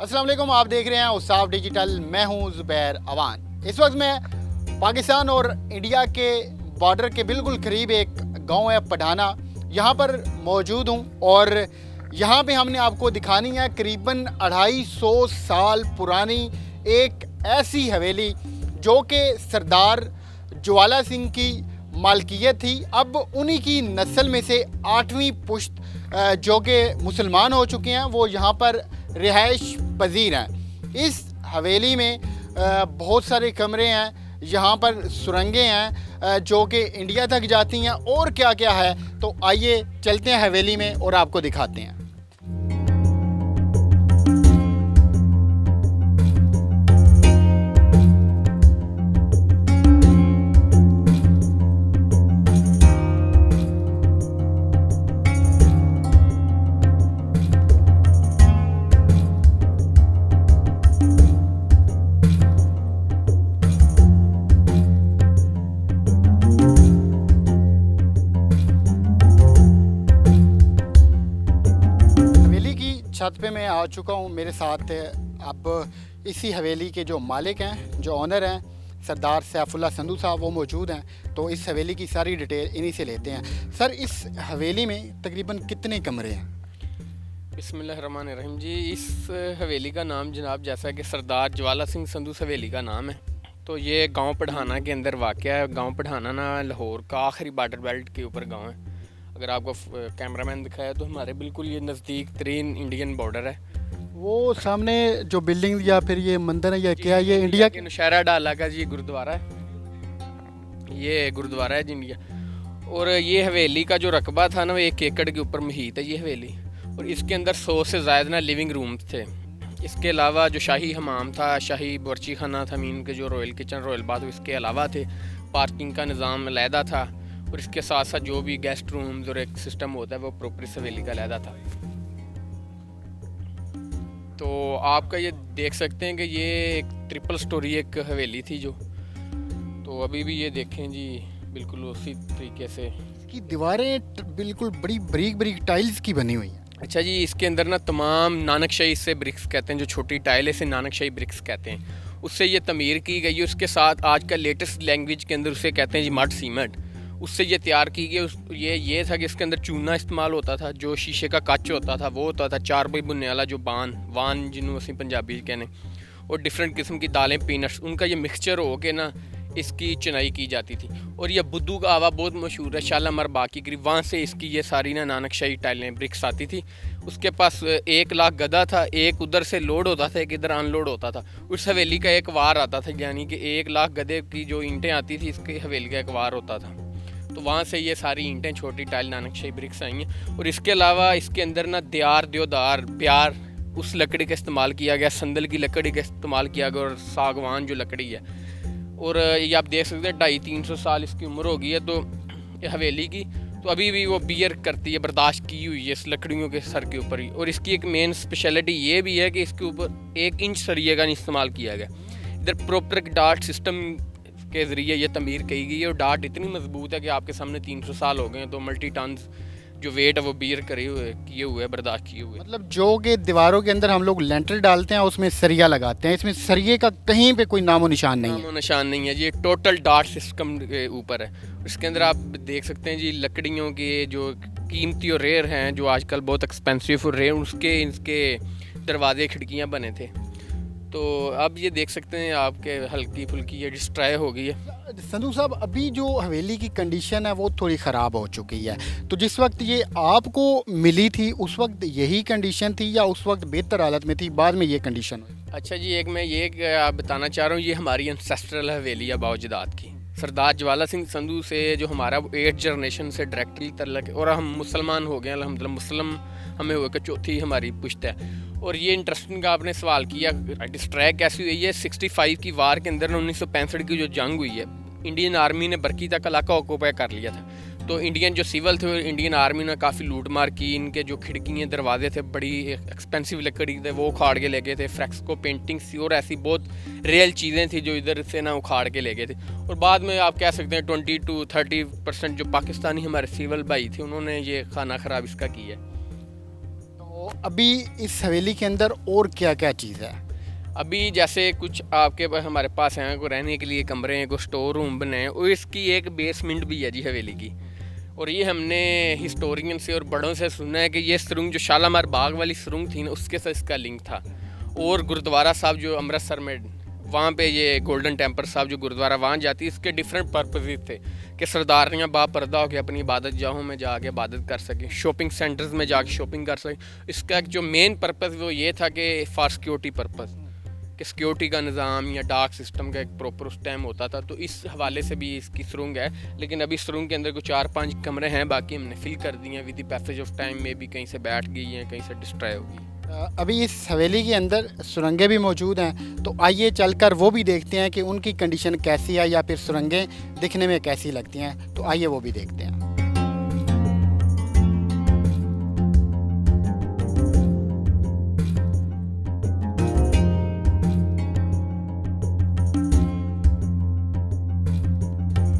अस्सलाम वालेकुम, आप देख रहे हैं उसाफ डिजिटल। मैं हूं ज़ुबैर अवान। इस वक्त मैं पाकिस्तान और इंडिया के बॉर्डर के बिल्कुल करीब एक गांव है पठाना, यहां पर मौजूद हूं और यहां पे हमने आपको दिखानी है करीबन 250 साल पुरानी एक ऐसी हवेली जो कि सरदार ज्वाला सिंह की मालकियत थी। अब उन्हीं की नस्ल में से 8वीं पुश्त जो कि मुसलमान हो चुके हैं वो यहाँ पर रिहाइश पजीर हैं। इस हवेली में बहुत सारे कमरे हैं, यहाँ पर सुरंगें हैं जो कि इंडिया तक जाती हैं और क्या क्या है। तो आइए चलते हैं हवेली में और आपको दिखाते हैं। छत पे मैं आ चुका हूँ। मेरे साथ अब इसी हवेली के जो मालिक हैं, जो ऑनर हैं, सरदार सैफुल्लाह संधू साहब, वो मौजूद हैं। तो इस हवेली की सारी डिटेल इन्हीं से लेते हैं। सर, इस हवेली में तकरीबन कितने कमरे हैं? बिस्मिल्लाहिर्रहमानिर्रहीम जी। इस हवेली का नाम जनाब जैसा कि सरदार ज्वाला सिंह संधू हवेली का नाम है। तो ये गांव पठाना के अंदर वाक़या है। गांव पठाना ना लाहौर का आखिरी बॉर्डर बेल्ट के ऊपर गांव है। अगर आपको कैमरामैन दिखाया तो हमारे बिल्कुल ये नज़दीक तरीन इंडियन बॉर्डर है। वो सामने जो बिल्डिंग या फिर ये मंदिर है या क्या, ये इंडिया के नौशहरा डाला का जी गुरुद्वारा है। ये गुरुद्वारा है जी इंडिया। और ये हवेली का जो रकबा था ना वो 1 एकड़ के ऊपर मुहित है ये हवेली। और इसके अंदर 100 से ज़्यादा ना लिविंग रूम्स थे। इसके अलावा जो शाही हमाम था, शाही बावर्ची खाना था, मीन के जो रॉयल किचन, रॉयल बाथ, इसके अलावा थे। पार्किंग का निज़ाम अलहदा था और इसके साथ साथ जो भी गेस्ट रूम्स और एक सिस्टम होता है वो प्रॉपर इस हवेली का अलहदा था। तो आपका ये देख सकते हैं कि ये एक ट्रिपल स्टोरी एक हवेली थी जो, तो अभी भी ये देखें जी बिल्कुल उसी तरीके से। इसकी दीवारें बिल्कुल बड़ी बारीक बारीक टाइल्स की बनी हुई हैं। अच्छा जी, इसके अंदर ना तमाम नानकशाही से ब्रिक्स कहते हैं, जो छोटी टाइल है इसे नानकशाही ब्रिक्स कहते हैं, उससे ये तमीर की गई है। उसके साथ आज का लेटेस्ट लैंग्वेज के अंदर उसे कहते हैं जी मड सीमेंट, उससे ये तैयार की गई। ये था कि इसके अंदर चूना इस्तेमाल होता था, जो शीशे का कच होता था वो होता था, 4 बाई बुनने वाला जो वान जिन्होंने असी पंजाबी कहने, और डिफरेंट किस्म की दालें, पीनट्स, उनका ये मिक्सचर हो के ना इसकी चुनाई की जाती थी। और ये बुद्धू का आवा बहुत मशहूर है, शालामार बाग की करीब, वहाँ से इसकी ये सारी ना नानकशाही टाइलें ब्रिक्स आती थी। उसके पास 1 लाख गधा था, एक उधर से लोड होता था, एक इधर अनलोड होता था। उस हवेली का एक वार आता था, यानी कि 1 लाख गधे की जो ईंटें आती थी इसके हवेली का एक वार होता था। तो वहाँ से ये सारी ईंटें, छोटी टाइल, नानकशाही ब्रिक्स आई हैं। और इसके अलावा इसके अंदर ना देवदार, प्यार, उस लकड़ी का इस्तेमाल किया गया, संदल की लकड़ी का इस्तेमाल किया गया, और सागवान जो लकड़ी है। और ये आप देख सकते हैं 250-300 साल इसकी उम्र हो गई है तो ये हवेली की, तो अभी भी वो बियर करती है, बर्दाश्त की हुई है इस लकड़ियों के सर के ऊपर ही। और इसकी एक मेन स्पेशलिटी ये भी है कि इसके ऊपर 1 इंच सरिये का नहीं इस्तेमाल किया गया। इधर प्रॉपर डार्ट सिस्टम के ज़रिए ये तमीर की गई है, और डार्ट इतनी मजबूत है कि आपके सामने 300 साल हो गए हैं तो मल्टी टन जो वेट है वो बियर किए हुए, बर्दाश्त किए हुए। मतलब जो कि दीवारों के अंदर हम लोग लेंटर डालते हैं उसमें सरिया लगाते हैं, इसमें सरिये का कहीं पे कोई नामो निशान नहीं है। नामो निशान नहीं है, ये टोटल डार्ट सिस्टम के ऊपर है। इसके अंदर आप देख सकते हैं जी लकड़ियों के जो कीमती और रेयर हैं, जो आजकल बहुत एक्सपेंसिव और रेयर, उसके इनके दरवाजे खिड़कियाँ बने थे। तो अब ये देख सकते हैं आपके हल्की फुल्की ये डिस्ट्रॉय हो गई है। संधू साहब, अभी जो हवेली की कंडीशन है वो थोड़ी ख़राब हो चुकी है, तो जिस वक्त ये आपको मिली थी उस वक्त यही कंडीशन थी या उस वक्त बेहतर हालत में थी, बाद में ये कंडीशन हुई? अच्छा जी, एक मैं ये आप बताना चाह रहा हूँ, ये हमारी एंसेस्ट्रल हवेली है बावजदाद की। सरदार ज्वाला सिंह संधू से जो हमारा 8th जनरेशन से डायरेक्टली तल्लक है, और हम मुसलमान हो गए अल्हम्दुलिल्लाह, मुस्लिम हमें हो गए, 4थी हमारी पुश्त है। और ये इंटरेस्टिंग आपने सवाल किया, डिस्ट्रैक कैसी हुई है। 65 की वार के अंदर 1965 की जो जंग हुई है, इंडियन आर्मी ने बरकी तक इलाका ऑक्यूपाई कर लिया था। तो इंडियन जो सिविल थे, इंडियन आर्मी ने काफ़ी लूट मार की। इनके जो खिड़कियाँ दरवाजे थे बड़ी एक्सपेंसिव लकड़ी थे, वो उखाड़ के ले गए थे। फ्रेस्को पेंटिंग्स थी और ऐसी बहुत रियल चीज़ें थी जो इधर से ना उखाड़ के ले गए थे। और बाद में आप कह सकते हैं 20 to 30% जो पाकिस्तानी हमारे सिविल भाई थे, उन्होंने ये खाना ख़राब इसका किया है। तो अभी इस हवेली के अंदर और क्या क्या चीज़ है? अभी जैसे कुछ आपके पास हमारे पास हैं, को रहने के लिए कमरे हैं, को स्टोर रूम बने हैं, और इसकी एक बेसमेंट भी है जी हवेली की। और ये हमने हिस्टोरियन से और बड़ों से सुना है कि ये सुरंग जो शालामार बाग वाली सुरंग थी ना, उसके साथ इसका लिंक था। और गुरुद्वारा साहब जो अमृतसर में, वहाँ पे ये गोल्डन टेम्पल साहब जो गुरुद्वारा वहाँ जाती है, इसके डिफरेंट पर्पजेज थे कि सरदारियाँ बापर्दा होकर अपनी इबादत गाहों में जाके इबादत कर सकें, शॉपिंग सेंटर्स में जाके शॉपिंग कर सकें। इसका जो मेन पर्पज़ वो ये था कि फॉर सिक्योरिटी पर्पज़, कि सिक्योरिटी का निज़ाम या डार्क सिस्टम का एक प्रॉपर उस टाइम होता था। तो इस हवाले से भी इसकी सुरंग है। लेकिन अभी सुरंग के अंदर कुछ 4-5 कमरे हैं, बाकी हमने फिल कर दिए हैं। With the passage of time में भी कहीं से बैठ गई हैं, कहीं से डिस्ट्रॉय हो गई। अभी इस हवेली के अंदर सुरंगें भी मौजूद हैं, तो आइए चलकर वो भी देखते हैं कि उनकी कंडीशन कैसी है या फिर सुरंगें दिखने में कैसी लगती हैं। तो आइए वो भी देखते हैं।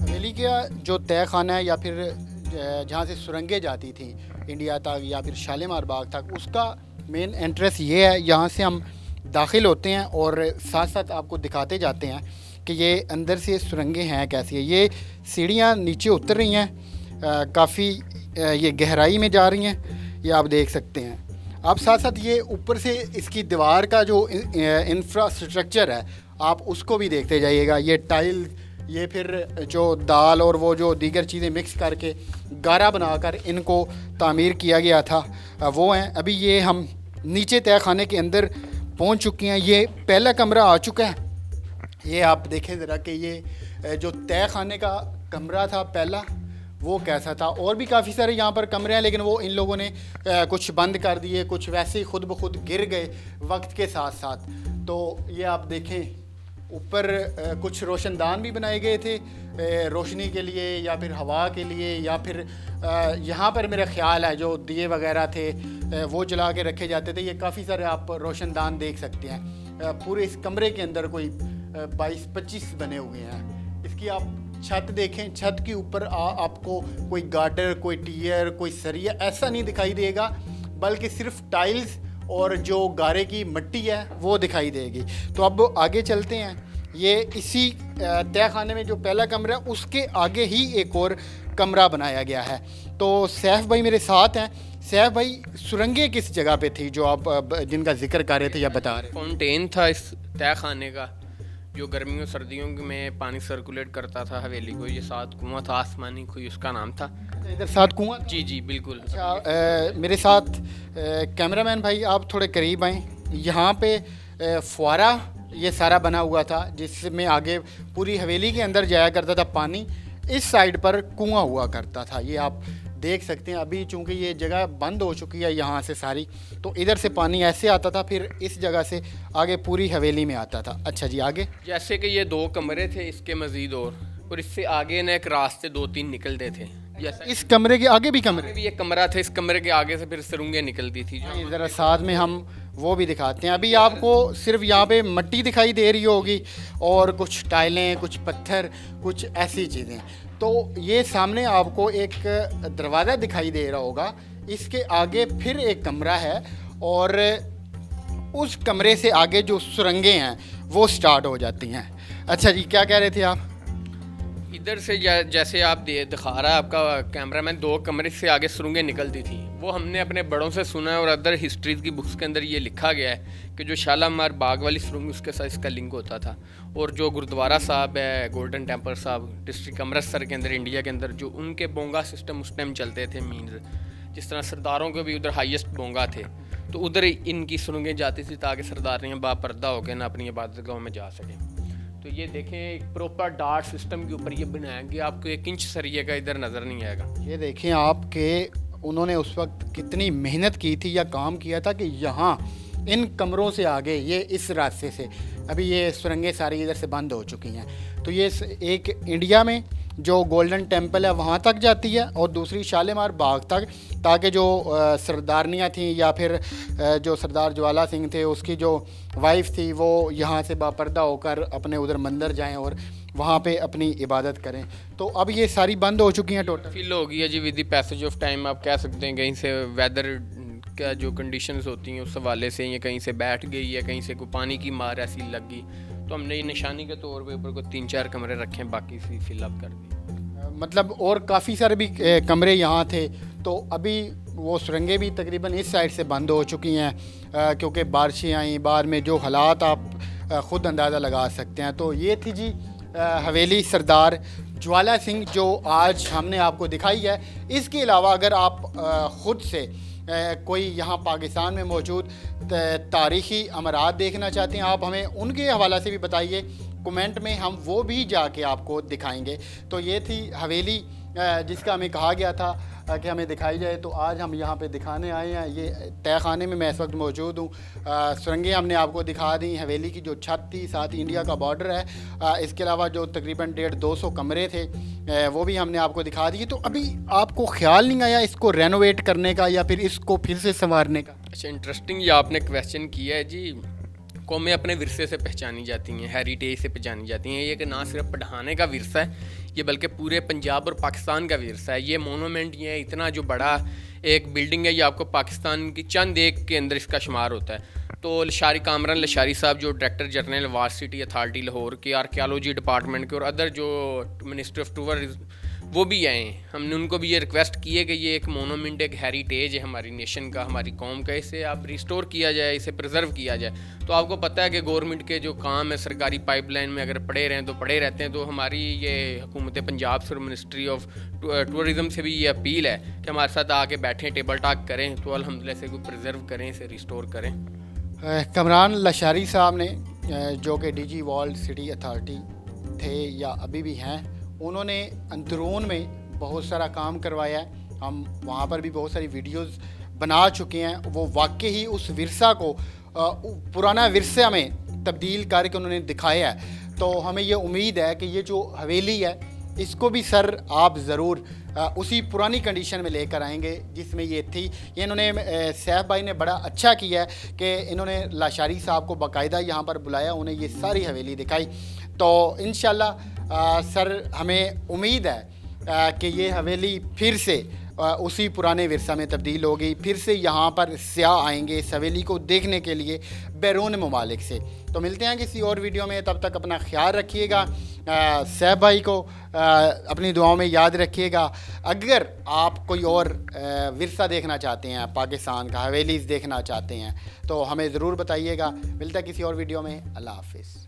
हवेली का जो तय खाना है या फिर जहाँ से सुरंगें जाती थी इंडिया तक या फिर शालीमार बाग तक, उसका मेन एंट्रेंस ये है। यहाँ से हम दाखिल होते हैं और साथ साथ आपको दिखाते जाते हैं कि ये अंदर से सुरंगें हैं कैसी है। ये सीढ़ियाँ नीचे उतर रही हैं, काफ़ी ये गहराई में जा रही हैं, ये आप देख सकते हैं। आप साथ साथ ये ऊपर से इसकी दीवार का जो इंफ्रास्ट्रक्चर है, आप उसको भी देखते जाइएगा। ये टाइल, ये फिर जो दाल और वो जो दीगर चीज़ें मिक्स करके गारा बनाकर इनको तामीर किया गया था, वो हैं। अभी ये हम नीचे तय खाने के अंदर पहुंच चुके हैं। ये पहला कमरा आ चुका है। ये आप देखें ज़रा कि ये जो तय खाने का कमरा था पहला, वो कैसा था। और भी काफ़ी सारे यहाँ पर कमरे हैं, लेकिन वो इन लोगों ने कुछ बंद कर दिए, कुछ वैसे ही खुद ब खुद गिर गए वक्त के साथ साथ। तो ये आप देखें ऊपर कुछ रोशनदान भी बनाए गए थे रोशनी के लिए या फिर हवा के लिए, या फिर यहाँ पर मेरा ख्याल है जो दिए वगैरह थे वो जला के रखे जाते थे। ये काफ़ी सारे आप रोशनदान देख सकते हैं। पूरे इस कमरे के अंदर कोई 22-25 बने हुए हैं। इसकी आप छत देखें, छत के ऊपर आपको कोई गाटर, कोई टियर, कोई सरिया ऐसा नहीं दिखाई देगा, बल्कि सिर्फ टाइल्स और जो गारे की मिट्टी है वो दिखाई देगी। तो अब आगे चलते हैं। ये इसी तय खाने में जो पहला कमरा है, उसके आगे ही एक और कमरा बनाया गया है। तो सैफ भाई मेरे साथ हैं। सैफ भाई, सुरंगें किस जगह पे थी जो आप जिनका जिक्र कर रहे थे या बता रहे? फाउंटेन था इस तय खाने का, जो गर्मियों सर्दियों में पानी सर्कुलेट करता था हवेली को। ये सात कुआं था, आसमानी कोई उसका नाम था। इधर सात कुआं? जी जी बिल्कुल। अच्छा, मेरे साथ कैमरामैन भाई आप थोड़े करीब आएँ। यहाँ पे फुआरा ये सारा बना हुआ था, जिसमें आगे पूरी हवेली के अंदर जाया करता था पानी। इस साइड पर कुआं हुआ करता था, ये आप देख सकते हैं। अभी चूंकि ये जगह बंद हो चुकी है यहाँ से सारी, तो इधर से पानी ऐसे आता था, फिर इस जगह से आगे पूरी हवेली में आता था। अच्छा जी, आगे? जैसे कि ये 2 कमरे थे, इसके मज़ीद और इससे आगे न एक रास्ते 2-3 निकलते थे। इस कमरे के आगे भी कमरे? भी एक कमरा था, इस कमरे के आगे से फिर सुरंगें निकलती थी। ज़रा साथ में हम वो भी दिखाते हैं। अभी आपको सिर्फ यहाँ पे मिट्टी दिखाई दे रही होगी और कुछ टाइलें, कुछ पत्थर, कुछ ऐसी चीज़ें। तो ये सामने आपको एक दरवाज़ा दिखाई दे रहा होगा, इसके आगे फिर एक कमरा है और उस कमरे से आगे जो सुरंगें हैं वो स्टार्ट हो जाती हैं। अच्छा जी, क्या कह रहे थे आप? इधर से जैसे आप दिखा रहा है आपका कैमरामैन, 2 कमरे से आगे सुरंगें निकलती थी। वो हमने अपने बड़ों से सुना है और अदर हिस्ट्रीज़ की बुक्स के अंदर ये लिखा गया है कि जो शालामार बाग वाली सुरंग, उसके साथ इसका लिंक होता था। और जो गुरुद्वारा साहब है, गोल्डन टेम्पल साहब, डिस्ट्रिक्ट अमृतसर के अंदर, इंडिया के अंदर, जो उनके बोंगा सिस्टम उस टाइम चलते थे। मीन्स जिस तरह सरदारों के भी उधर हाईएस्ट बोंगा थे, तो उधर इनकी सुरंगें जाती थी ताकि सरदारियाँ बापर्दा होकर ना अपनी इबादत गाहों में जा सकें। तो ये देखें, एक प्रॉपर डार्ट सिस्टम के ऊपर ये बनाया गया। आपको 1 इंच सरिये का इधर नज़र नहीं आएगा। ये देखें आपके उन्होंने उस वक्त कितनी मेहनत की थी या काम किया था कि यहाँ इन कमरों से आगे ये इस रास्ते से, अभी ये सुरंगें सारी इधर से बंद हो चुकी हैं। तो ये एक इंडिया में जो गोल्डन टेम्पल है वहाँ तक जाती है और दूसरी शालीमार बाग तक, ताकि जो सरदारनियाँ थीं या फिर जो सरदार ज्वाला सिंह थे उसकी जो वाइफ थी वो यहाँ से बापर्दा होकर अपने उधर मंदिर जाएं और वहाँ पे अपनी इबादत करें। तो अब ये सारी बंद हो चुकी हैं टोटल। फील हो गई है जी with the passage of time. आप कह सकते हैं कहीं से वेदर का जो कंडीशंस होती हैं उस हवाले से, या कहीं से बैठ गई या कहीं से कोई पानी की मार ऐसी लग गई, तो हमने ये निशानी के तौर पे ऊपर को 3-4 कमरे रखे हैं, बाकी सी फिलअप कर दी। मतलब और काफ़ी सारे भी कमरे यहाँ थे, तो अभी वो सुरंगें भी तकरीबन इस साइड से बंद हो चुकी हैं क्योंकि बारिशें आई, बाद में जो हालात आप ख़ुद अंदाज़ा लगा सकते हैं। तो ये थी जी हवेली सरदार ज्वाला सिंह जो आज हमने आपको दिखाई है। इसके अलावा अगर आप ख़ुद से कोई यहाँ पाकिस्तान में मौजूद तारीख़ी अमरात देखना चाहते हैं, आप हमें उनके हवाला से भी बताइए कमेंट में, हम वो भी जाके आपको दिखाएंगे। तो ये थी हवेली जिसका हमें कहा गया था कि हमें दिखाई जाए, तो आज हम यहाँ पे दिखाने आए हैं। ये तय खाने में मैं इस वक्त मौजूद हूँ। सुरंगें हमने आपको दिखा दी, हवेली की जो छत थी, साथ ही इंडिया का बॉर्डर है, इसके अलावा जो तकरीबन 150-200 कमरे थे वो भी हमने आपको दिखा दिए। तो अभी आपको ख्याल नहीं आया इसको रेनोवेट करने का या फिर इसको फिर से संवारने का? अच्छा, इंटरेस्टिंग ये आपने क्वेश्चन किया है जी। कौमें अपने विरसे से पहचानी जाती हैं, हेरिटेज से पहचानी जाती हैं। ये कि ना सिर्फ पठाने का विरसा है ये, बल्कि पूरे पंजाब और पाकिस्तान का विरसा है। ये मोनूमेंट, ये इतना जो बड़ा एक बिल्डिंग है, ये आपको पाकिस्तान की चंद एक के अंदर इसका शुमार होता है। तो लशारी कामरान लशारी साहब जो director general varsity authority Lahore के आर्कियोलॉजी डिपार्टमेंट के और अदर जो मिनिस्ट्री ऑफ टूरिज्म वो भी आए। हमने उनको भी ये रिक्वेस्ट की है कि ये एक मोनूमेंट, एक हेरिटेज है हमारी नेशन का, हमारी कौम का, इसे आप रिस्टोर किया जाए, इसे प्रिजर्व किया जाए। तो आपको पता है कि गवर्नमेंट के जो काम है सरकारी पाइपलाइन में अगर पड़े रहें तो पड़े रहते हैं। तो हमारी ये हुकूमत पंजाब से और मिनिस्ट्री ऑफ टूरिज़म से भी ये अपील है कि हमारे साथ आके बैठें, टेबल टॉक करें, तो अल्हम्दुलिल्लाह से प्रिजर्व करें, इसे रिस्टोर करें। कमरान लशारी साहब ने जो कि डीजी वर्ल्ड सिटी अथॉरिटी थे या अभी भी हैं, उन्होंने अंदरून में बहुत सारा काम करवाया है। हम वहाँ पर भी बहुत सारी वीडियोस बना चुके हैं। वो वाकई ही उस विरसा को पुराना विरसा में तब्दील करके उन्होंने दिखाया है। तो हमें ये उम्मीद है कि ये जो हवेली है इसको भी सर आप ज़रूर उसी पुरानी कंडीशन में लेकर आएंगे जिसमें ये थी। ये इन्होंने सैफ भाई ने बड़ा अच्छा किया है कि इन्होंने लाशारी साहब को बाकायदा यहाँ पर बुलाया, उन्हें ये सारी हवेली दिखाई। तो इंशाल्लाह सर हमें उम्मीद है कि ये हवेली फिर से उसी पुराने विरसा में तब्दील होगी, फिर से यहाँ पर सियाह आएंगे इस हवेली को देखने के लिए बैरून ममालिक से। तो मिलते हैं किसी और वीडियो में, तब तक अपना ख्याल रखिएगा। सैफ भाई को अपनी दुआओं में याद रखिएगा। अगर आप कोई और विरसा देखना चाहते हैं पाकिस्तान का, हवेलीज़ देखना चाहते हैं, तो हमें ज़रूर बताइएगा। मिलता है किसी और वीडियो में। अल्लाह हाफिज़।